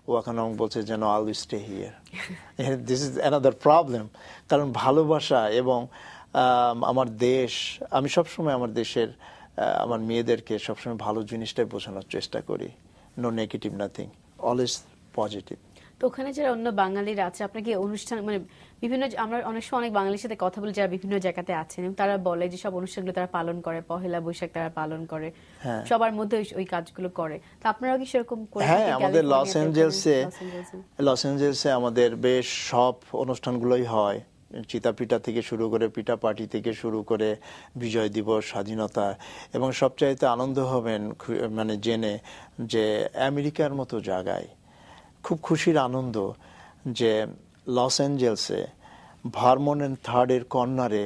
ও এখন আমাকে বলছে যেন I will stay here. This is another problem. কারণ ভালোবাসা এবং আমার দেশ, আমি সবসময় আমার দেশের আমার মেয়েদেরকে সবসময় ভালো জিনিসটাই বোঝানোর চেষ্টা করি। No negative nothing, always positive. তো ওখানে যারা অন্য বাঙালিরা আছে, আপনাকে অনুষ্ঠান মানে বিভিন্ন, আমরা অনেক সময় অনেক বাঙালির সাথে কথা বলি যারা বিভিন্ন জায়গাতে আছেন, এবং তারা বলে যে সব অনুষ্ঠানগুলো তারা পালন করে, পহেলা বৈশাখ তারা পালন করে, সবার মধ্যে ওই কাজগুলো করে। তো আপনারাও কি সেরকম করে? হ্যাঁ, আমাদের লস অ্যাঞ্জেলসে আমাদের বেশ সব অনুষ্ঠানগুলোই হয়। চিতাপিঠা থেকে শুরু করে, পিঠা পার্টি থেকে শুরু করে, বিজয় দিবস, স্বাধীনতা, এবং সবচাইতে আনন্দ হবেন মানে জেনে যে আমেরিকার মতো জায়গায় খুব খুশির আনন্দ যে লস অ্যাঞ্জেলসে ভারমন্ট 3rd কর্নারে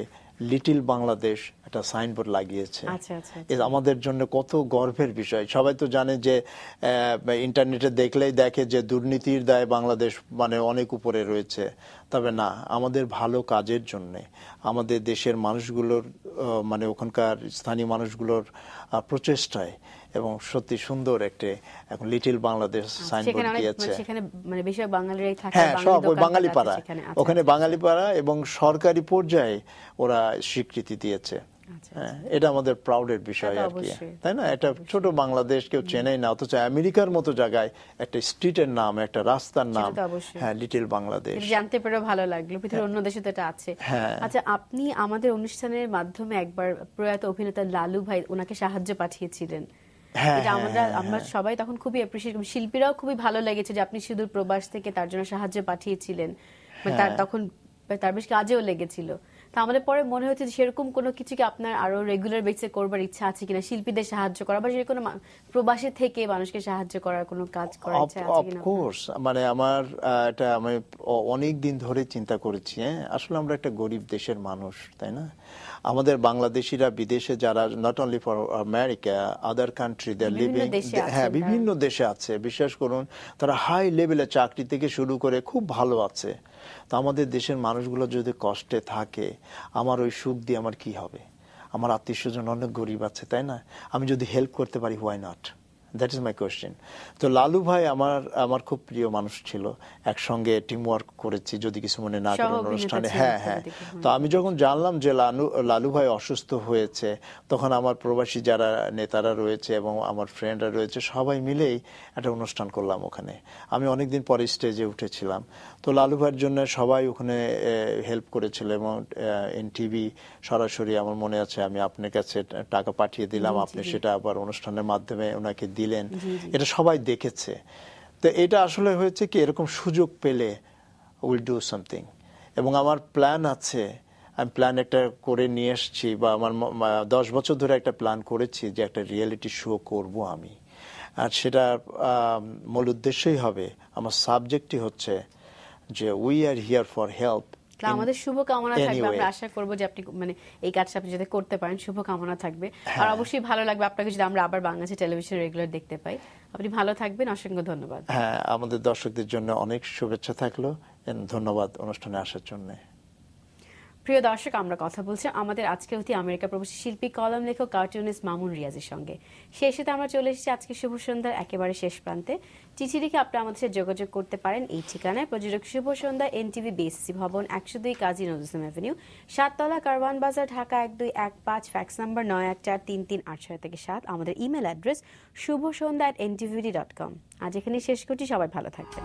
লিটল বাংলাদেশ একটা সাইনবোর্ড লাগিয়েছে। আমাদের জন্য কত গর্বের বিষয়। সবাই তো জানে যে ইন্টারনেটে দেখলেই দেখে যে দুর্নীতির দায়ে বাংলাদেশ মানে অনেক উপরে রয়েছে, তবে না, আমাদের ভালো কাজের জন্য, আমাদের দেশের মানুষগুলোর মানে ওখানকার স্থানীয় মানুষগুলোর প্রচেষ্টায় এবং সত্যি সুন্দর একটা এখন লিটল বাংলাদেশ সাইনবোর্ড দিয়েছে। সেখানে মানে বেশিরভাগ বাঙালিরাই থাকে, হ্যাঁ, সব ওই বাঙালি পাড়া, ওখানে বাঙালি পাড়া, এবং সরকারি পর্যায়ে ওরা স্বীকৃতি দিয়েছে। এটা আমাদের প্রাউডের বিষয় আর কি, তাই না? এটা ছোট বাংলাদেশ, কেউ চেনেই না, অথচ আমেরিকার মতো জায়গায় একটা স্ট্রিটের নাম, একটা রাস্তার নাম, হ্যাঁ, লিটল বাংলাদেশ। জানতে পেরে ভালো লাগলো, পৃথিবীর অন্য দেশে তো এটা আছে। আচ্ছা, আপনি আমাদের অনুষ্ঠানের মাধ্যমে একবার প্রয়াত অভিনেতা লালু ভাই, ওনাকে সাহায্য পাঠিয়েছিলেন। আমরা সবাই তখন খুবই অ্যাপ্রিশিয়েট, শিল্পীরাও খুবই ভালো লেগেছে যে আপনি সুদূর প্রবাস থেকে তার জন্য সাহায্য পাঠিয়েছিলেন। তার তখন তার বেশ কাজেও লেগেছিল। তা আমাদের পরে মনে হচ্ছে যে সেরকম কোনো কিছু কি আপনার আরো রেগুলার বেসে করবার ইচ্ছা আছে কিনা, শিল্পীদের সাহায্য করা বা যে কোনো প্রবাসী থেকে মানুষকে সাহায্য করার কোনো কাজ করার ইচ্ছা আছে কিনা? অফকোর্স, মানে আমার এটা আমি অনেক দিন ধরে চিন্তা করেছি। আসলে আমরা একটা গরিব দেশের মানুষ, তাই না? আমাদের বাংলাদেশিরা বিদেশে যারা, not only for America, other country they are living, হ্যাঁ, বিভিন্ন দেশে আছে। বিশ্বাস করুন, তারা হাই লেভেলে চাকরি থেকে শুরু করে খুব ভালো আছে। তো আমাদের দেশের মানুষগুলো যদি কষ্টে থাকে, আমার ওই সুখ দিয়ে আমার কি হবে? আমার আত্মীয় স্বজন অনেক গরিব আছে, তাই না? আমি যদি হেল্প করতে পারি, why not? That is my question. তো লালু ভাই আমার খুব প্রিয় মানুষ ছিল, একসঙ্গে টিম ওয়ার্ক করেছি, যদি কিছু মনে না করেন অনুষ্ঠানে। হ্যাঁ। তো আমি যখন জানলাম যে লালু ভাই অসুস্থ হয়েছে, তখন আমার প্রবাসী যারা নেতারা রয়েছে এবং আমার ফ্রেন্ডরা রয়েছে, সবাই মিলেই একটা অনুষ্ঠান করলাম ওখানে। আমি অনেকদিন পরে স্টেজে উঠেছিলাম। তো লালু ভাইয়ের জন্য সবাই ওখানে হেল্প করেছিল, এবং এনটিভি সরাসরি, আমার মনে আছে, আমি আপনার কাছে টাকা পাঠিয়ে দিলাম, আপনি সেটা আবার অনুষ্ঠানের মাধ্যমে ওনাকে দিলেন। এটা সবাই দেখেছে। তো এটা আসলে হয়েছে কি, এরকম সুযোগ পেলে উইল ডু সামথিং। এবং আমার প্ল্যান আছে, আমি প্ল্যান একটা করে নিয়ে এসেছি, বা আমার 10 বছর ধরে একটা প্ল্যান করেছি যে একটা রিয়েলিটি শো করব আমি। আর সেটা মূল উদ্দেশ্যই হবে, আমার সাবজেক্টই হচ্ছে যে we are here for help. আমাদের শুভকামনা থাকবে, আমরা আশা করবো যে আপনি মানে এই কাজটা আপনি যাতে করতে পারেন, শুভকামনা থাকবে। আর অবশ্যই ভালো লাগবে আপনাকে যদি আমরা আবার বাংলাদেশ টেলিভিশন রেগুলার দেখতে পাই। আপনি ভালো থাকবেন, অসংখ্য ধন্যবাদ। হ্যাঁ, আমাদের দর্শকদের জন্য অনেক শুভেচ্ছা থাকলো, ধন্যবাদ অনুষ্ঠানে আসার জন্য। প্রিয় দর্শক, আমরা কথা বলছি আমাদের আজকে অতিথি আমেরিকা প্রবাসী শিল্পী, কলম লেখক, কার্টুনিস্ট মামুন রিয়াজের সঙ্গে। শেষে আমরা চলে এসেছি আজকে শুভ সন্ধ্যার একেবারে শেষ প্রান্তে। চিঠি লিখে আপনি আমাদের সাথে যোগাযোগ করতে পারেন এই ঠিকানায়। প্রযোজক শুভ সন্ধ্যা, এনটিভি বিএসসি ভবন, 102 কাজী নজরুল ইসলাম এভিনিউ, 7 তলা, কারওয়ান বাজার, ঢাকা 1215, ফ্যাক্স নাম্বার 91433867। আমাদের ইমেল অ্যাড্রেস শুভসন্ধ্যা@ntvd.com। আজ এখানে শেষ করছি, সবাই ভালো থাকবেন।